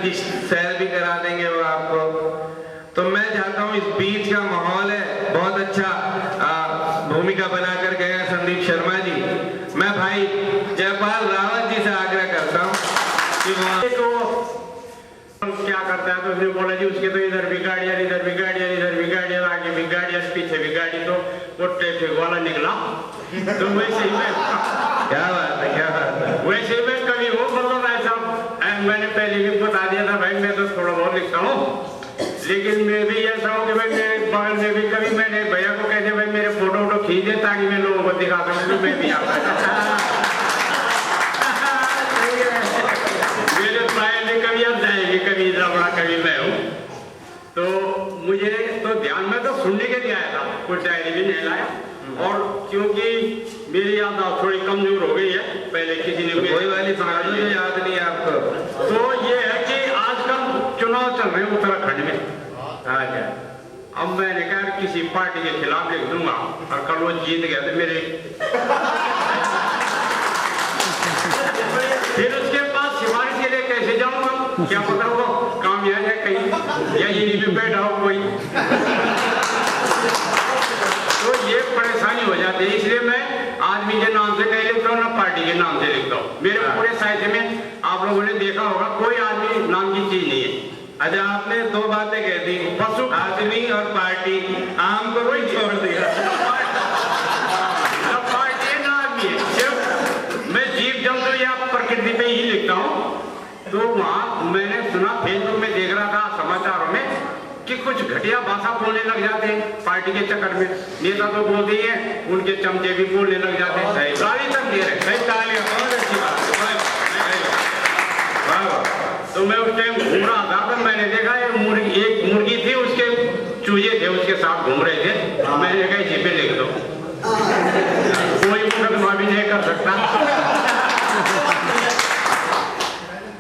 की सैर भी करा देंगे वो आपको। तो मैं चाहता हूँ, इस बीच का माहौल है, बहुत अच्छा भूमिका बनाकर गए संदीप शर्मा जी। मैं भाई जयपाल रावत जी से आग्रह करता हूँ कि वो क्या करता है, तो उसने बोला जी उसके तो इधर भी गाड़ियाँ, इधर भी गाड़ियाँ, इधर भी गाड़ियाँ, आगे भी गाड़ियाँ, पीछे भी गाड़ी, तो वो ट्रैफिक वाला निकला। तो वैसे ही मैं, क्या बात है, क्या बात है, वैसे ही मैं कभी वो मतलब ऐसा, मैंने पहले भी बता दिया था भाई मैं तो थोड़ा बहुत लिखता हूँ, लेकिन मैं भी ऐसा हो कि भाई मेरे बगल में भी कभी मैंने भैया को कहते भाई मेरे फोटो वोटो खींच दे ताकि मैं लोगों को दिखा सकूँ मैं भी आता मेरे प्राय में कभी अब जाएगी, कभी रबड़ा, कभी मैं हूँ। तो मुझे तो ध्यान में तो सुनने के लिए आया था, कुछ डायरी भी नहीं लाया। और क्योंकि मेरी याद थोड़ी कमजोर हो गई है, पहले किसी ने कोई वाली सुना दो जो याद नहीं है आपको। तो ये है कि आजकल चुनाव चल रहे हैं उत्तराखंड में। अब मैंने कहा किसी पार्टी के खिलाफ लिख दूंगा और कल वो जीत गया तो मेरे फिर उसके पास सिफारिश के लिए कैसे जाऊंगा, क्या पता वो कामयाब है कहीं या यहीं पे बैठा हो कोई। तो ये परेशानी हो जाती है, इसलिए मैं आदमी के नाम से नहीं लिखता हूँ ना पार्टी के नाम से लिखता हूँ। मेरे पूरे साहित्य में आप लोगों ने देखा होगा कोई आदमी नाम की चीज नहीं है। अच्छा, आपने दो बातें कह दी, पशु, आदमी और पार्टी, आम को कोई छोड़ दिया। पार्टी है ना आदमी है, सिर्फ मैं जीव जंतु या प्रकृति पे ही लिखता हूँ। तो वहाँ मैंने सुना, फेसबुक में देख रहा था समाचारों में कि कुछ घटिया भाषा बोलने लग जाते हैं पार्टी के चक्कर में। नेता तो बोलते ही हैं, उनके चमचे भी बोलने लग जाते हैं, गाली तक दे रहे। बहुत अच्छी बात है। तो मैं उस टाइम घूम रहा था तो मैंने देखा एक मुर्गी थी, उसके चूजे थे उसके साथ घूम रहे थे। मैंने कहा इसी पे लिख दो, कोई मुकदमा भी नहीं कर सकता।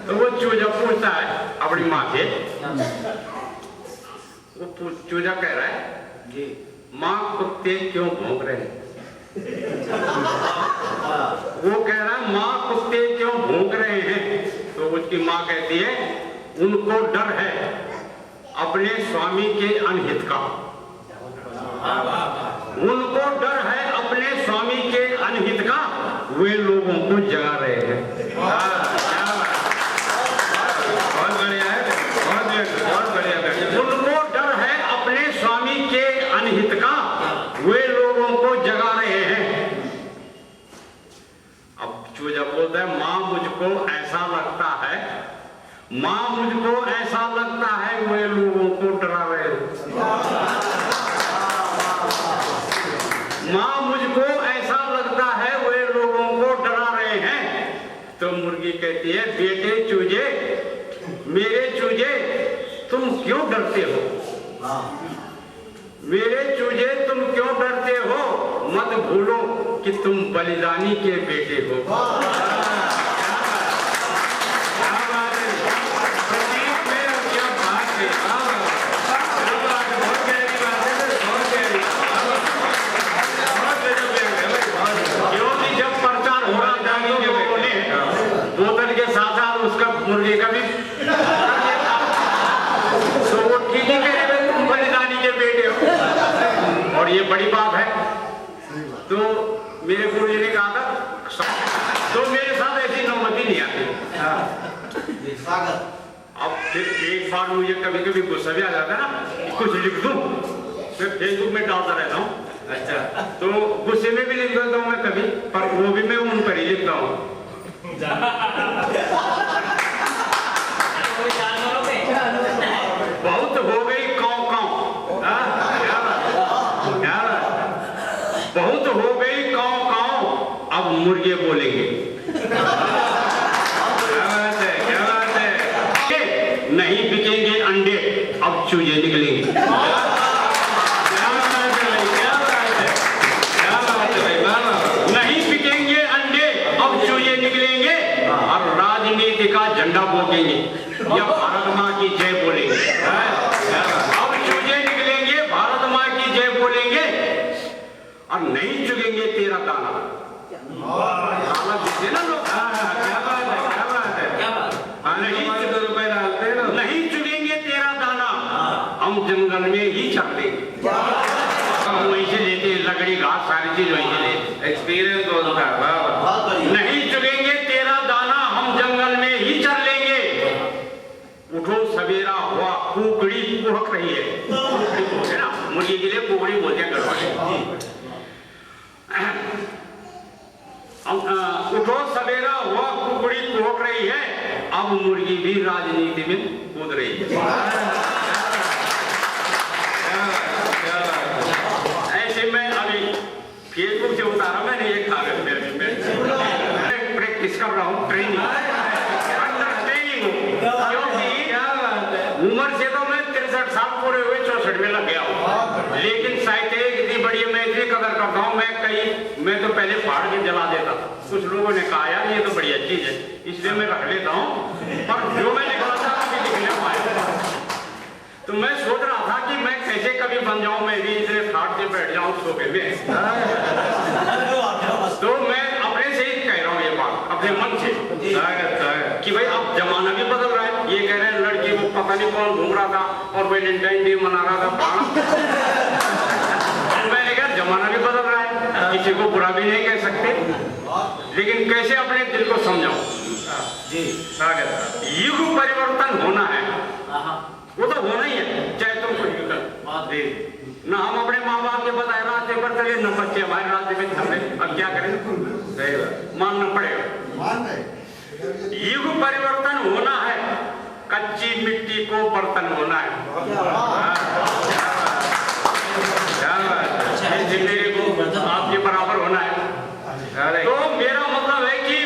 तो वो चूजा पूछता है अपनी माँ से, वो चूजा कह रहा है माँ कुत्ते क्यों भौंक रहे हैं? वो कह रहा है माँ कुत्ते क्यों भौंक रहे हैं? तो उसकी माँ कहती है उनको डर है अपने स्वामी के अनहित का। उनको डर है अपने स्वामी के अनहित का, वे लोगों को जगा रहे हैं। बहुत बढ़िया है, बहुत बढ़िया। उनको डर है अपने स्वामी के अनहित का, वे लोगों को जगा रहे हैं। अब चूजा बोलता है माँ मुझको ऐसा लगता है, माँ मुझको ऐसा लगता है वे लोगों को डरा रहे हैं। माँ मुझको ऐसा लगता है वे लोगों को डरा रहे हैं। तो मुर्गी कहती है बेटे चूजे, मेरे चूजे तुम क्यों डरते हो? मेरे चूजे तुम क्यों डरते हो? मत भूलो कि तुम बलिदानी के बेटे हो। क्योंकि जब प्रचार हो रहा था कि लोगों ने बोतल के साथ साथ उसका मुर्गे का भी तो वो ठीक ही कह रहे तुम बलिदानी के बेटे हो, और ये बड़ी बात है। तो मेरे गुरु जी ने कहा था, तो मेरे साथ ऐसी नौबती नहीं आती। अब फिर एक बार मुझे कभी कभी गुस्सा भी आ जाता है ना, कुछ लिख दूं, मैं फेसबुक में डालता रहता हूँ। अच्छा, तो गुस्से में भी लिख देता हूँ मैं कभी, पर वो भी मैं उन पर ही लिखता हूँ। बहुत हो गई काँव काँव, बहुत हो गई काँव काँव, अब मुर्गे बोलेंगे। क्या बात है, क्या बात है। नहीं बिकेंगे अंडे, अब चूजे निकलेंगे। नहीं बिकेंगे अंडे, अब चूजे निकलेंगे और राजनीति का झंडा बोलेंगे या भारत माँ की जय बोलेंगे। अब चूजे निकलेंगे, भारत माँ की जय बोलेंगे और नहीं चुगेंगे तेरा दाना। दाना दीजिए ना लोग। क्या बात है, क्या बात है। नहीं ₹1 डालते हैं ना हम जंगल में ही चल लेंगे। हम वहीं से लेते लकड़ी घास सारी चीज वहीं से लेते। एक्सपीरियंस बहुत था। नहीं चुगेंगे तेरा दाना हम जंगल में ही चल लेंगे। उठो सवेरा हुआ कुकड़ी कुहक रही है। कुकड़ी बोलते ना, मुर्गी के लिए कुकड़ी बोलते हैं घर वाले। उठो सवेरा हुआ कुकड़ी कुहक रही है, अब मुर्गी भी राजनीति में कूद रही है। ऐसे में अभी फेसबुक से उतारा मैंने एक कागज में प्रैक्टिस कर रहा हूँ, ट्रेनिंग उम्र से तो मैं 63 साल पूरे हुए 64 में लग गया हूँ, लेकिन साहित्य इतनी बड़ी मैं इतनी कदर करता हूँ। मैं तो पहले फाड़ के जला देता था। कुछ लोगों ने कहा यार ये तो बढ़िया चीज है, इसलिए मैं रख लेता हूँ, पर जो मैं निकला था कभी निकलने पाया। तो मैं सोच रहा था कि मैं कैसे कभी बन जाऊं, मैं भी इतने फाड़ के बैठ जाऊं सोफे में। तो मैं अपने से ही कह रहा हूँ ये बात, अपने मन से कि भाई अब जमाना भी बदल रहा है। ये कह रहे हैं लड़की को पता नहीं कौन घूम रहा था और वैलेंटाइन डे मना रहा था। मैंने कहा जमाना भी बदल रहा है, किसी को बुरा भी नहीं कह सकते, लेकिन कैसे अपने दिल को समझाऊं। युग परिवर्तन होना है, वो तो होना ही है, चाहे तुम कुछ भी कर। ना हम अपने माँ बाप के बताए रास्ते पर चले, न बच्चे हमारे रास्ते में चल रहे, अब क्या करें, मानना पड़ेगा। युग परिवर्तन होना है, कच्ची मिट्टी को बर्तन होना है। जिंदगी को आपके बराबर होना है। तो मेरा मतलब है कि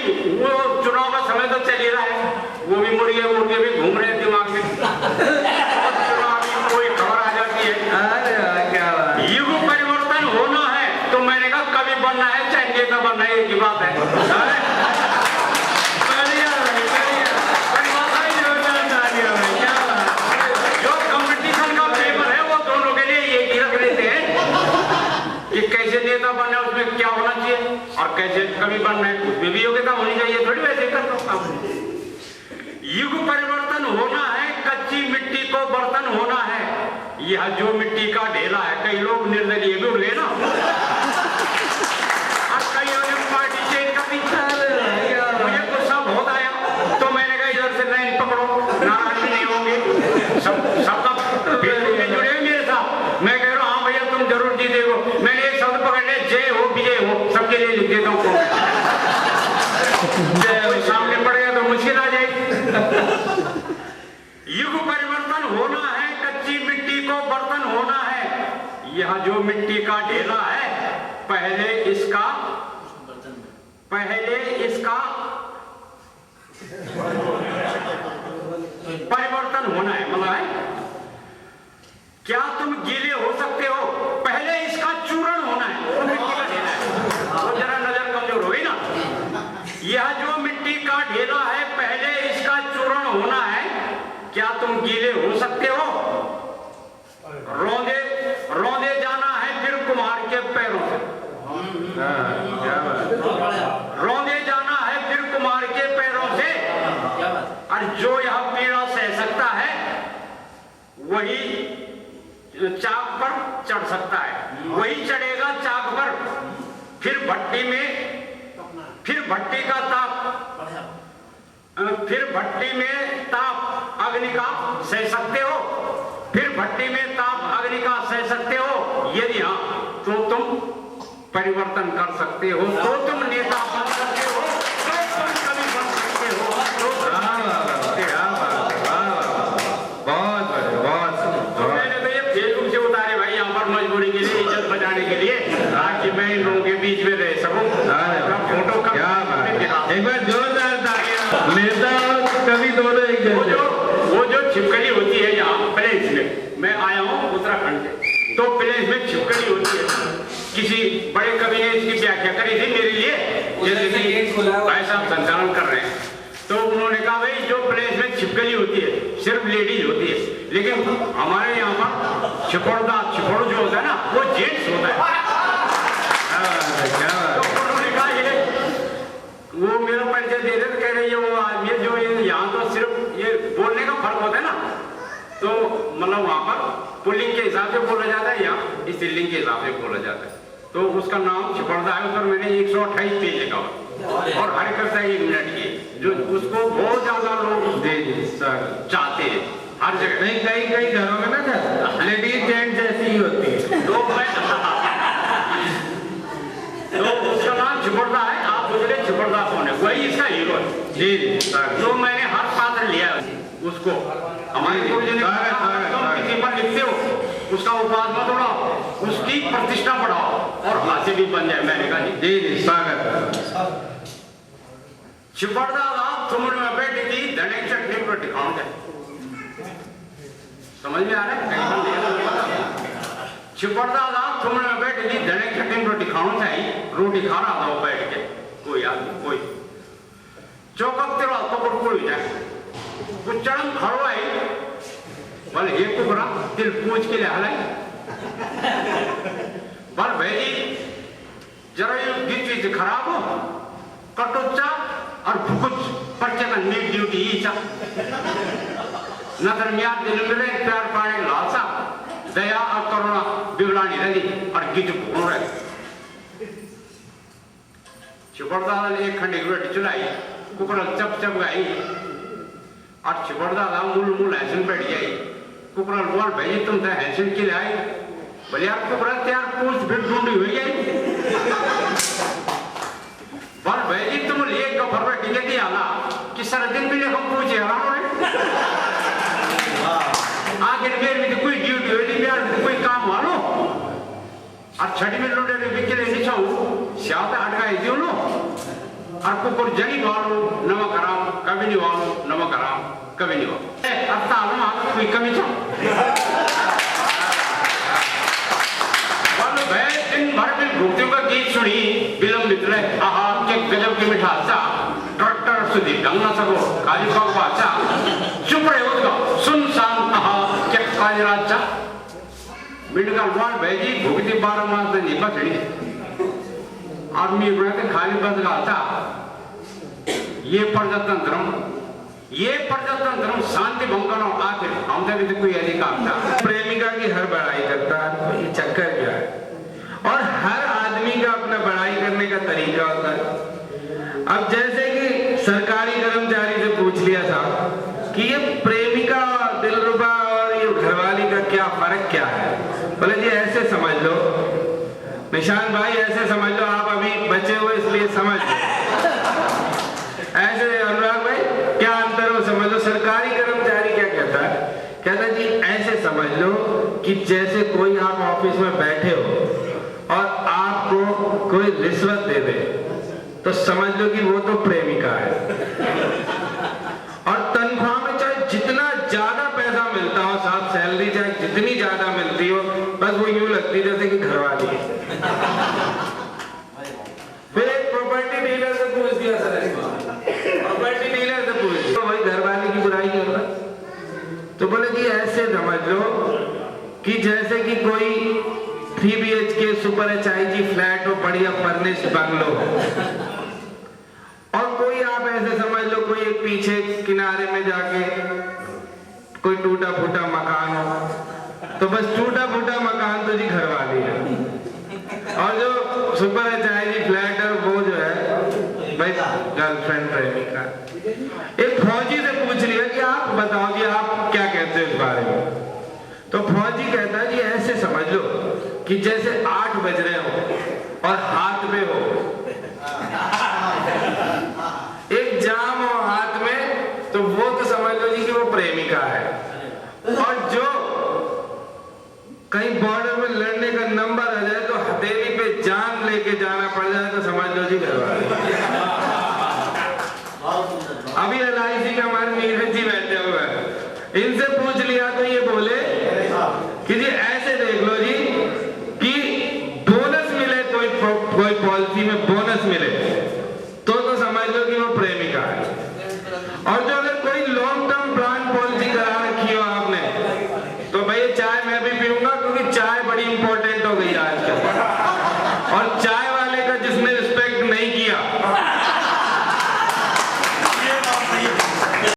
वो चुनाव का समय तो चल ही रहा है, वो भी मुर्गे भी घूम रहे हैं दिमाग में। चुनाव की कोई खबर आ जाती है। युग परिवर्तन होना है, तो मैंने कहा कभी बनना है चाहे नेता बनना है, एक ही बात है। जो कंपटीशन का पेपर है वो दोनों के लिए एक ही रख लेते हैं कि कैसे नेता बनना है, उसमें क्या होना चाहिए, और कैसे कभी बनना है उसमें भी योग्यता होनी चाहिए, थोड़ी वैसे कर सकता हूँ। युग परिवर्तन होना है, कच्ची मिट्टी को बर्तन होना है। यह जो मिट्टी का ढेला है, कई लोग निर्दलीय भी उड़ गए ना, और कईयों ने पार्टी चेंज कर दी। मुझे गुस्सा बहुत आया, तो मैंने कहा इधर से लाइन पकड़ो, नाराज भी नहीं होंगे, सबका फेसबुक में जुड़े मेरे साथ। मैं कह रहा हूँ हाँ भैया तुम जरूर जीतेगो। मैंने एक शब्द पकड़ लिया, जय हो विजय हो, सबके लिए लिख देता हूँ। सामने पड़ गया तो मुश्किल आ जाएगी। युग परिवर्तन होना है, कच्ची मिट्टी को बर्तन होना है। यह जो मिट्टी का ढेला है, पहले इसका परिवर्तन होना है। मतलब है क्या तुम गीले हो सकते हो, पहले इसका चूर्ण होना है। तो मिट्टी का ढेला है, तो जरा नजर कमजोर हो गई ना। यह जो मिट्टी का ढेला है, पहले इसका चूर्ण होना है। क्या तुम गीले हो सकते हो? रौंदे जाना है फिर कुम्हार के पैरों से। रौंदे जाना है फिर कुम्हार के पैरों से। और जो यह पीड़ा सह सकता है, वही चाक पर चढ़ सकता है, वही चढ़ेगा चाक पर। फिर भट्टी में ताप अग्नि का सह सकते हो। फिर भट्टी में ताप अग्नि का सह सकते हो। यदि हाँ, तो तुम परिवर्तन कर सकते हो, तो तुम नेता बन सकते हो, तो तुम कभी बन सकते हो। तो मैंने तो ये फेसबुक से उतारे भाई, यहाँ पर मजबूरी के लिए, इज्जत बचाने के लिए, ताकि मैं इन लोगों के बीच में रह सकूं। फोटो का एक बार जोरदार तालियां। नेता कभी दोनों एक जैसे। वो जो छिपकली होती है यहाँ प्लेन्स में, मैं आया हूँ उत्तराखंड से, तो प्लेन्स में छिपकली होती है। किसी बड़े कवि ने इसकी व्याख्या करी थी मेरे लिए, जैसे कि भाई साहब संचालन कर रहे हैं, तो उन्होंने कहा भाई जो प्लेन्स में छिपकली होती है सिर्फ लेडीज होती है, लेकिन हमारे यहाँ पर छिपड़ जो होता है ना, वो जेंट्स होता है। तो उन्होंने कहा ये वो मेरा परिचय दे रहे, कह रहे वो आदमी जो यहाँ तो सिर्फ ये बोलने का फर्क होता है ना, तो मतलब वहाँ पर पुल्लिंग के हिसाब से बोला जाता है, यहाँ स्त्रीलिंग के हिसाब से बोला जाता है। तो उसका नाम छिपड़दा है। उस पर मैंने 128 पेज लिखा हुआ और हर करता है 1 मिनट की, जो उसको बहुत ज्यादा लोग चाहते हैं हर जगह। नहीं, कई घरों में ना सर लेडीज जेंट्स जैसी ही होती है। तो उसका नाम छिपड़दा है। आप बोले छिपड़दा कौन है, वही इसका हीरो है। जी तो मैंने हर पात्र लिया उसको। हमारे किसी पर लिखते हो उसका उपवास मत उड़ाओ, उसकी प्रतिष्ठा बढ़ाओ और हास्य भी बन जाए। मैंने कहा जी स्वागत। छिपड़दा थुमड़ में बैठी थी, धने चटनी पर टिकाऊ है। समझ में आ रहा है? छिपड़दा थुमड़ में बैठी थी, धने चटनी पर टिकाऊ चाहिए। रोटी खा रहा था वो बैठ के, कोई आदमी कोई चौकक तेरा तो कोई जाए कुछ चढ़म खड़वाई बल ये कुबरा दिल पूछ के लिए हलाई बल भेजी जरा ये बीच खराब हो कटुच्चा और भुकुच पर्चे का नीट ड्यूटी ईचा न दरमियान दिल मिले प्यार पाने लालसा दया और करुणा बिगड़ानी रही और गिज भून रहे। छिपड़दा ने एक खंडी रोटी चलाई, कुकड़ा चप चप गई और छिपड़दा मूल हैसन बैठ गई। कुकड़ा बोल भाई तुम तो हैसन के लिए आई, बोले यार कुकड़ा त्यार पूछ फिर ढूंढी हुई है। बोल भाई तुम लिए गफर में टिके दिया ना कि सारा दिन भी हम पूछे हैरान हो आगे मेरे में कोई ड्यूटी हुई नहीं, यार कोई काम वालो और छठी में लोटे ने बिकले नहीं चाहूं श्यात अटकाई दियो लो और कुकुर जनी वालो नमक हराम कभी नहीं वालो नमक हराम कभी नहीं वालो अब तालम आप कोई कमी चाहो वालो भाई दिन भर में भूतियों का गीत सुनी विलंब निकले आहा के गजब की मिठासा ट्रैक्टर सुधी ढंग ना सको काली पाक बाचा चुप रहे उसका सुनसान आहा के काली राजा मिलकर वाल भेजी भूखती 12 मास से निपट रही आदमी कहते खाली बस गाता ये प्रजातंत्र शांति भंगन और आखिर हमसे भी तो कोई अधिकार था। प्रेमिका की हर बड़ाई करता है, ये चक्कर क्या है? और हर आदमी का अपना बड़ाई करने का तरीका होता है। अब जैसे कि सरकारी कर्मचारी से पूछ लिया था कि ये प्रेमिका दिलरुबा और ये घरवाली का क्या फर्क क्या है, बोले जी ऐसे समझ लो निशान भाई, ऐसे समझ लो, आप अभी बचे हो इसलिए समझ लो। ऐसे अनुराग भाई क्या अंतर हो समझ लो। सरकारी कर्मचारी क्या कहता है, कहता है जी ऐसे समझ लो कि जैसे कोई आप ऑफिस में बैठे हो और आपको कोई रिश्वत दे दे तो समझ लो कि वो तो प्रेमिका है। और तनख्वाह में चाहे जितना ज्यादा पैसा मिलता हो साहब, सैलरी चाहे जितनी ज्यादा मिलती हो, बस वो यूं लगती जैसे कि घरवाली है। फिर एक प्रॉपर्टी डीलर से पूछ दिया सर, प्रॉपर्टी डीलर से पूछ दिया तो भाई घरवाली की बुराई कर रहा, तो बोले जी ऐसे समझ लो कि जैसे कि कोई 3 BHK सुपर HIG फ्लैट हो, बढ़िया फर्निश्ड बंगलो हो, और कोई आप ऐसे समझ लो कोई एक पीछे किनारे में जाके कोई टूटा फूटा मकान हो, तो बस टूटा फूटा मकान तो जी घरवाली है, और जो सुपर HIG फ्लैट है वो जो है भाई गर्लफ्रेंड प्रेमिका। एक फौजी से पूछ लिया कि आप बताओ जी आप क्या कहते हो इस बारे में, तो फौजी कहता है जी ऐसे समझ लो कि जैसे 8 बज रहे हो और हाथ में हो एक जाम हो हाथ में, तो वो तो समझ लो जी कि वो प्रेमिका है। और जो कहीं बॉर्डर में लड़ने का नंबर